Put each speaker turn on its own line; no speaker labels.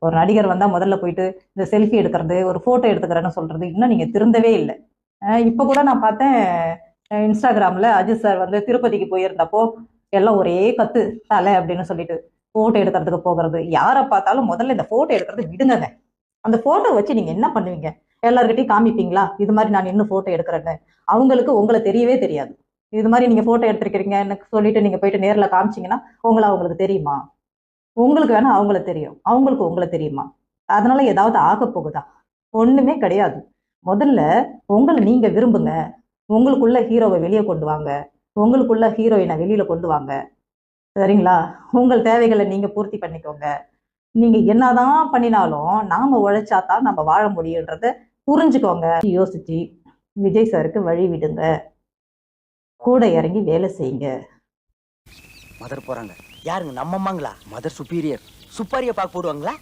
ஒரு நடிகர் வந்தா முதல்ல போயிட்டு இந்த செல்ஃபி எடுக்கிறது, ஒரு போட்டோ எடுத்துக்கிறேன்னு சொல்றது இன்னும் நீங்க திருந்தவே இல்லை. இப்ப கூட நான் பார்த்தேன், இன்ஸ்டாகிராம்ல அஜித் சார் வந்து திருப்பதிக்கு போயிருந்தப்போ எல்லாம் ஒரே கத்து தலை அப்படின்னு சொல்லிட்டு போட்டோ எடுக்கிறதுக்கு போகிறது. யாரை பார்த்தாலும் முதல்ல இந்த போட்டோ எடுக்கிறது விடுங்க. அந்த போட்டோ வச்சு நீங்க என்ன பண்ணுவீங்க? எல்லார்கிட்டையும் காமிப்பீங்களா இது மாதிரி நான் இன்னும் போட்டோ எடுக்கிறேன்னு? அவங்களுக்கு உங்களை தெரியவே தெரியாது. இது மாதிரி நீங்க போட்டோ எடுத்திருக்கிறீங்க எனக்கு சொல்லிட்டு நீங்க போயிட்டு நேர்ல காமிச்சீங்கன்னா அவங்களுக்கு தெரியுமா? உங்களுக்கு வேணா அவங்கள தெரியும், அவங்களுக்கு உங்களை தெரியுமா? அதனால ஏதாவது ஆக போகுதா? ஒண்ணுமே கிடையாது. முதல்ல உங்களை நீங்க விரும்புங்க. உங்களுக்குள்ள ஹீரோவை வெளியே கொண்டு வாங்க. உங்களுக்குள்ள ஹீரோயினை வெளியில கொண்டு வாங்க. சரிங்களா? உங்கள் தேவைகளை நீங்க பூர்த்தி பண்ணிக்கோங்க. நீங்க என்னதான் பண்ணினாலும் நாம உழைச்சாதான் நம்ம வாழ முடியுன்றத புரிஞ்சுக்கோங்க. யோசிச்சு விஜய் சாருக்கு வழி விடுங்க. கூட இறங்கி வேலை செய்யுங்க.
மதர் போறாங்க. யாருங்க? நம்ம அம்மாங்களா? Mother superior. சுப்பாரிய பாக்க போடுவாங்களா?